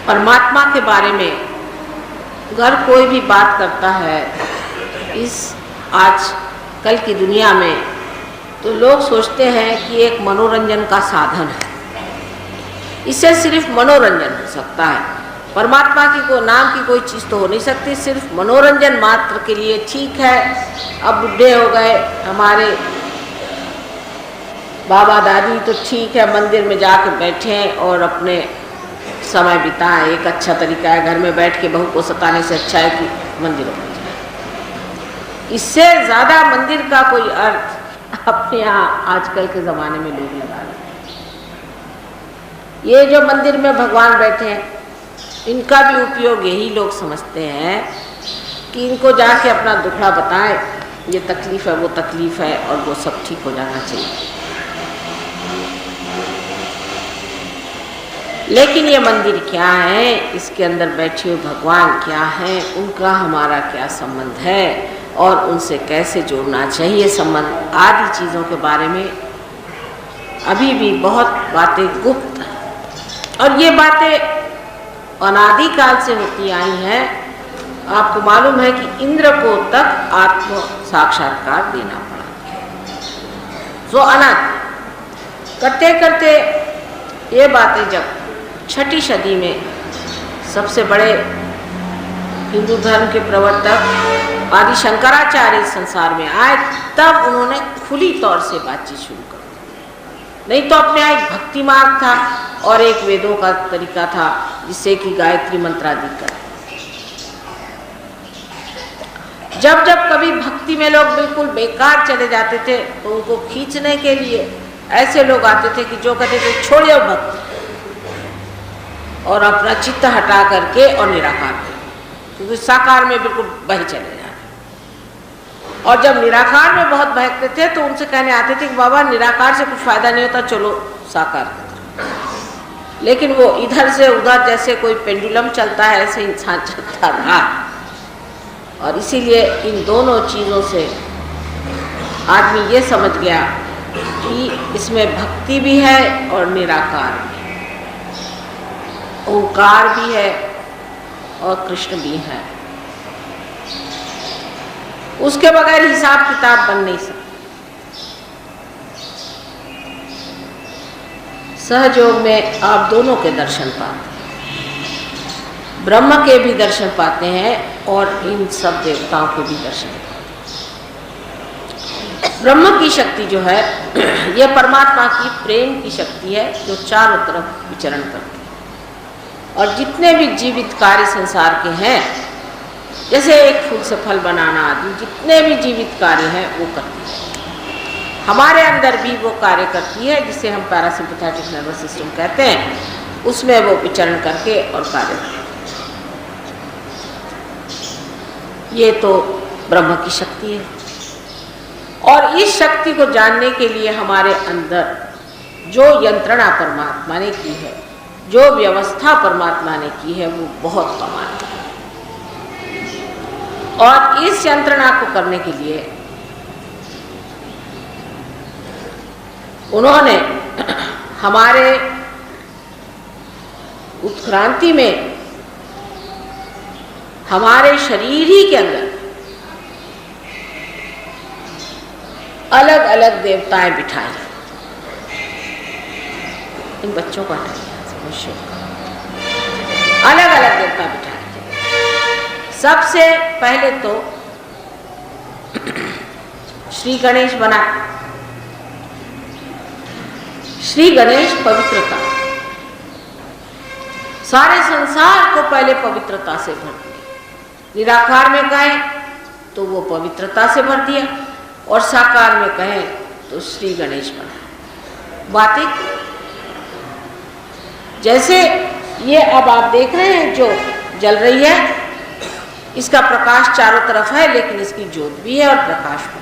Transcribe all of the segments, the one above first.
परमात्मा के बारे में अगर कोई भी बात करता है इस आज कल की दुनिया में, तो लोग सोचते हैं कि एक मनोरंजन का साधन है, इससे सिर्फ मनोरंजन हो सकता है। परमात्मा की को नाम की कोई चीज़ तो हो नहीं सकती, सिर्फ मनोरंजन मात्र के लिए। ठीक है, अब बुढ़े हो गए हमारे बाबा दादी, तो ठीक है मंदिर में जाके बैठे और अपने समय बिताएं, एक अच्छा तरीका है। घर में बैठ के बहू को सताने से अच्छा है कि मंदिरों में जाए। इससे ज़्यादा मंदिर का कोई अर्थ अपने यहाँ आजकल के ज़माने में लोग लगा रहे हैं। ये जो मंदिर में भगवान बैठे हैं, इनका भी उपयोग यही लोग समझते हैं कि इनको जाके अपना दुखड़ा बताएं, ये तकलीफ़ है वो तकलीफ़ है और वो सब ठीक हो जाना चाहिए। लेकिन ये मंदिर क्या है, इसके अंदर बैठे हुए भगवान क्या हैं, उनका हमारा क्या संबंध है और उनसे कैसे जोड़ना चाहिए संबंध, आदि चीज़ों के बारे में अभी भी बहुत बातें गुप्त हैं। और ये बातें अनादिकाल से होती आई हैं। आपको मालूम है कि इंद्र को तक आत्म साक्षात्कार देना पड़ा, जो अनादि करते करते ये बातें जब 6ठी सदी में सबसे बड़े हिंदू धर्म के प्रवर्तक आदि शंकराचार्य संसार में आए, तब उन्होंने खुली तौर से बातचीत शुरू कर दी। नहीं तो अपने यहाँ एक भक्ति मार्ग था और एक वेदों का तरीका था, जिससे कि गायत्री मंत्रादि कर। जब जब कभी भक्ति में लोग बिल्कुल बेकार चले जाते थे, तो उनको खींचने के लिए ऐसे लोग आते थे कि जो कहते थे छोड़िए भक्ति और अपना चित्त हटा करके और निराकार करें, क्योंकि साकार में बिल्कुल बह चले जाए। और जब निराकार में बहुत बहकते थे तो उनसे कहने आते थे कि बाबा निराकार से कुछ फायदा नहीं होता, चलो साकार की तरफ। लेकिन वो इधर से उधर जैसे कोई पेंडुलम चलता है ऐसे इंसान चलता रहा। और इसीलिए इन दोनों चीज़ों से आदमी ये समझ गया कि इसमें भक्ति भी है और निराकार भी, ओंकार भी है और कृष्ण भी है। उसके बगैर हिसाब किताब बन नहीं सकता। सहयोग में आप दोनों के दर्शन पाते हैं, ब्रह्म के भी दर्शन पाते हैं और इन सब देवताओं के भी दर्शन पाते हैं। ब्रह्म की शक्ति जो है यह परमात्मा की प्रेम की शक्ति है, जो चारों तरफ विचरण करती है। और जितने भी जीवित कार्य संसार के हैं, जैसे एक फूल से फल बनाना आदि, जितने भी जीवित कार्य हैं वो करती है। हमारे अंदर भी वो कार्य करती है, जिसे हम पैरासिम्पैथेटिक नर्वस सिस्टम कहते हैं, उसमें वो विचरण करके और कार्य करती है। ये तो ब्रह्म की शक्ति है। और इस शक्ति को जानने के लिए हमारे अंदर जो यंत्रणा परमात्मा ने की है, जो व्यवस्था परमात्मा ने की है, वो बहुत कमाल है। और इस यंत्रणा को करने के लिए उन्होंने हमारे उत्क्रांति में हमारे शरीर ही के अंदर अलग अलग देवताएं बिठाई। इन बच्चों को अलग अलग देवता बिठाए। सबसे पहले तो श्री गणेश बना। श्री गणेश पवित्रता, सारे संसार को पहले पवित्रता से भर दिया। निराकार में कहें तो वो पवित्रता से भर दिया, और साकार में कहें तो श्री गणेश बना। बातें जैसे ये अब आप देख रहे हैं जो जल रही है, इसका प्रकाश चारों तरफ है, लेकिन इसकी ज्योत भी है और प्रकाश भी।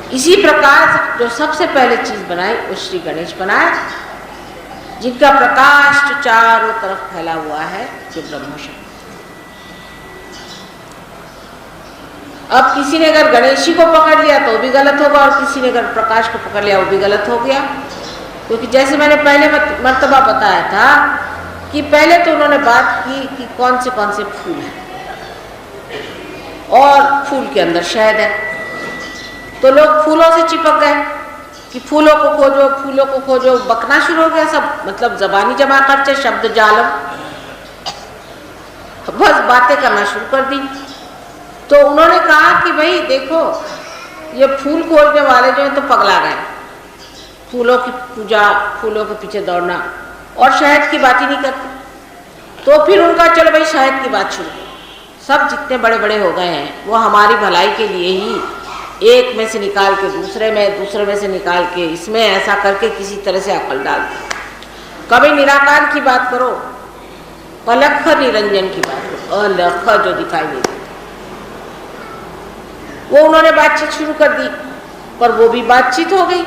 इसी प्रकार जो सबसे पहले चीज बनाई वो श्री गणेश बनाए, जिनका प्रकाश जो चारों तरफ फैला हुआ है, जो ब्रह्म शक्ति। अब किसी ने अगर गणेश जी को पकड़ लिया तो भी गलत होगा, और किसी ने अगर प्रकाश को पकड़ लिया वो भी गलत हो गया। क्योंकि जैसे मैंने पहले मर्तबा बताया था कि पहले तो उन्होंने बात की कि कौन से फूल हैं और फूल के अंदर शहद है, तो लोग फूलों से चिपक गए कि फूलों को खोजो, बकना शुरू हो गया सब, मतलब जबानी जमा खर्चे, शब्द जालम, बस बातें करना शुरू कर दी। तो उन्होंने कहा कि भाई देखो ये फूल खोजने वाले जो हैं तो पगला गए, फूलों की पूजा, फूलों के पीछे दौड़ना, और शहद की बात ही नहीं करते। तो फिर उनका चलो भाई शहद की बात शुरू, सब जितने बड़े बड़े हो गए हैं वो हमारी भलाई के लिए ही एक में से निकाल के दूसरे में से निकाल के इसमें ऐसा करके किसी तरह से अकल डालते। कभी निराकार की बात करो, अलख निरंजन की बात करो, अलख जो दिखाई नहीं देता, वो उन्होंने बातचीत शुरू कर दी, पर वो भी बातचीत हो गई।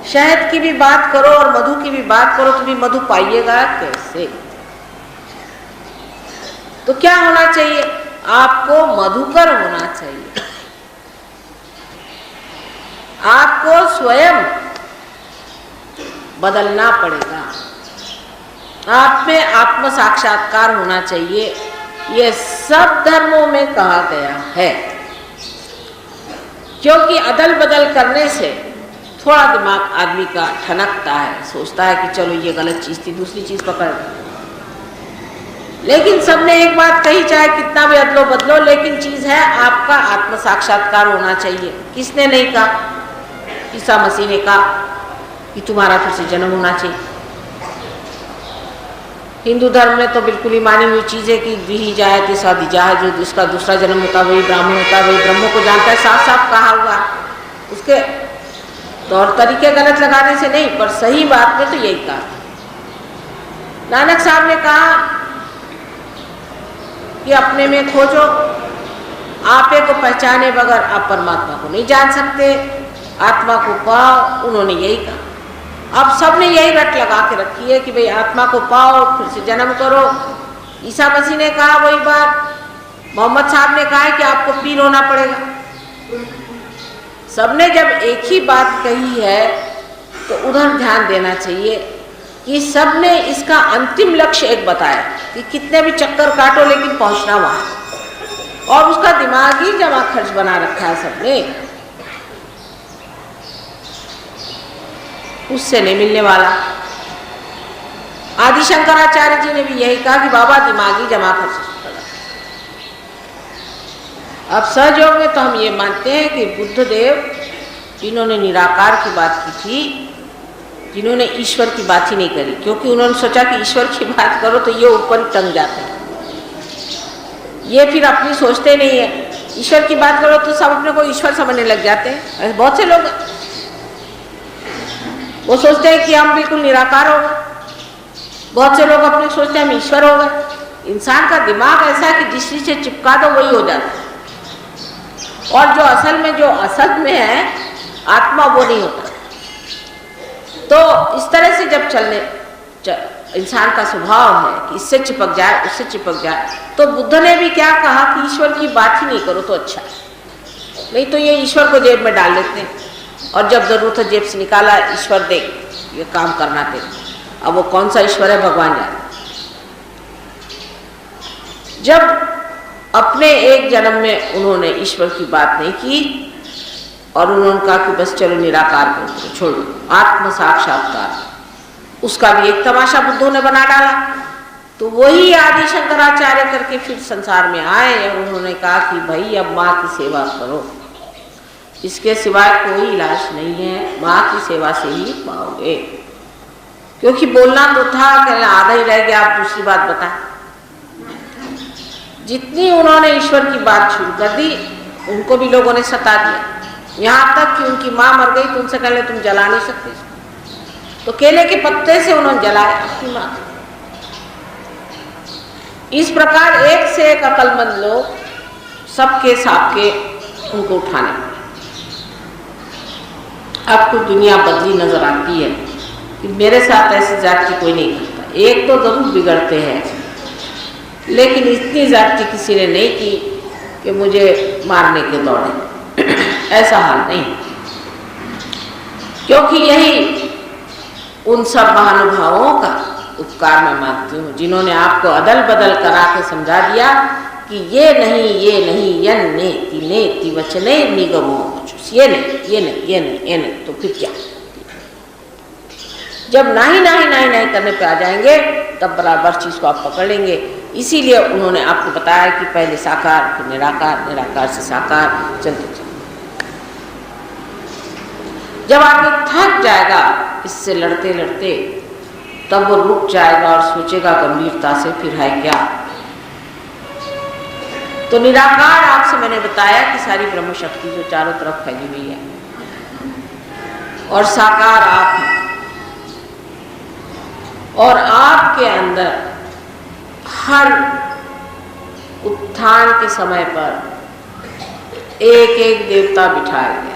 शहद की भी बात करो और मधु की भी बात करो तो भी मधु पाइएगा कैसे? तो क्या होना चाहिए? आपको मधुकर होना चाहिए, आपको स्वयं बदलना पड़ेगा, आप में आत्म साक्षात्कार होना चाहिए। यह सब धर्मों में कहा गया है, क्योंकि अदल बदल करने से थोड़ा दिमाग आदमी का ठनकता है, सोचता है कि चलो ये गलत चीज थी, दूसरी चीज पकड़। लेकिन सबने एक बात कही, चाहे कितना भी अदलो बदलो, लेकिन चीज है आपका आत्म साक्षात्कार होना चाहिए। किसने नहीं कहा? ईसा मसीह ने कहा कि तुम्हारा फिर से जन्म होना चाहिए। हिंदू धर्म में तो बिल्कुल ही मानी हुई चीज है कि दी जाए तिसा दी जाए, जो जिसका दूसरा जन्म होता है वही ब्राह्मण होता है, वही ब्रह्म को जानता है, साफ साफ कहा हुआ। उसके तौर तरीके गलत लगाने से नहीं, पर सही बात में तो यही कहा। नानक साहब ने कहा कि अपने में खोजो, आपे को पहचाने बगैर आप परमात्मा को नहीं जान सकते, आत्मा को पाओ, उन्होंने यही कहा। अब सबने यही रट लगा के रखी है कि भाई आत्मा को पाओ फिर से जन्म करो। ईसा मसीह ने कहा वही बात, मोहम्मद साहब ने कहा है कि आपको पीर होना पड़ेगा। सबने जब एक ही बात कही है तो उधर ध्यान देना चाहिए कि सबने इसका अंतिम लक्ष्य एक बताया कि कितने भी चक्कर काटो लेकिन पहुंचना वहां, और उसका दिमागी जमा खर्च बना रखा है सबने, उससे नहीं मिलने वाला। आदि शंकराचार्य जी ने भी यही कहा कि बाबा दिमागी जमा खर्च। अब सहयोग में तो हम ये मानते हैं कि बुद्ध देव जिन्होंने निराकार की बात की थी, जिन्होंने ईश्वर की बात ही नहीं करी, क्योंकि उन्होंने सोचा कि ईश्वर की बात करो तो ये ऊपर टंग जाते हैं, ये फिर अपनी सोचते नहीं है। ईश्वर की बात करो तो सब अपने को ईश्वर समझने लग जाते हैं। बहुत से लोग वो सोचते हैं कि हम बिल्कुल निराकार हो गए, बहुत से लोग अपने सोचते हैं हम ईश्वर हो गए। इंसान का दिमाग ऐसा है कि जिस चीज से चिपका दो वही हो जाता है, और जो असल में है आत्मा वो नहीं होता। तो इस तरह से जब इंसान का स्वभाव है कि इससे चिपक जाए उससे चिपक जाए, तो बुद्ध ने भी क्या कहा कि ईश्वर की बात ही नहीं करो तो अच्छा, नहीं तो ये ईश्वर को जेब में डाल लेते हैं, और जब जरूरत है जेब से निकाला, ईश्वर देख ये काम करना दे। अब वो कौन सा ईश्वर है भगवान जाने। जब अपने एक जन्म में उन्होंने ईश्वर की बात नहीं की और उन्होंने कहा कि बस चलो निराकार को छोड़ो, आत्म साक्षात्कार, उसका भी एक तमाशा बुद्धों ने बना डाला। तो वही आदि शंकराचार्य करके फिर संसार में आए और उन्होंने कहा कि भाई अब माँ की सेवा करो, इसके सिवाय कोई इलाज नहीं है, माँ की सेवा से ही पाओगे। क्योंकि बोलना तो था, कहना आधा ही रह गया, आप दूसरी बात बताएं। जितनी उन्होंने ईश्वर की बात शुरू कर दी, उनको भी लोगों ने सता दिया, यहाँ तक कि उनकी माँ मर गई तो उनसे कहले तुम जला नहीं सकते, तो केले के पत्ते से उन्होंने जलाया अपनी माँ। इस प्रकार एक से एक अकलमंद लोग सबके सापके उनको उठाने पड़े। अब कुछ दुनिया बदली नजर आती है कि मेरे साथ ऐसी जाति कोई नहीं करता। एक तो जरूर बिगड़ते हैं, लेकिन इतनी जाति किसी ने नहीं की कि मुझे मारने के दौड़े, ऐसा हाल नहीं। क्योंकि यही उन सब महानुभावों का उपकार मैं मानती हूँ जिन्होंने आपको अदल बदल करा के समझा दिया कि ये नहीं यन नेति नेति वचने निगमो, ये नहीं तो फिर क्या। जब नहीं करने पे आ जाएंगे तब बराबर चीज को आप पकड़ लेंगे। इसीलिए उन्होंने आपको बताया कि पहले साकार फिर निराकार, निराकार से साकार चलते चलते जब आदमी थक जाएगा इससे लड़ते लड़ते तब वो रुक जाएगा और सोचेगा गंभीरता से फिर है क्या। तो निराकार आपसे मैंने बताया कि सारी ब्रह्म शक्ति जो चारों तरफ फैली हुई है, और साकार आप हैं, और आपके अंदर हर उत्थान के समय पर एक एक देवता बिठाए गए।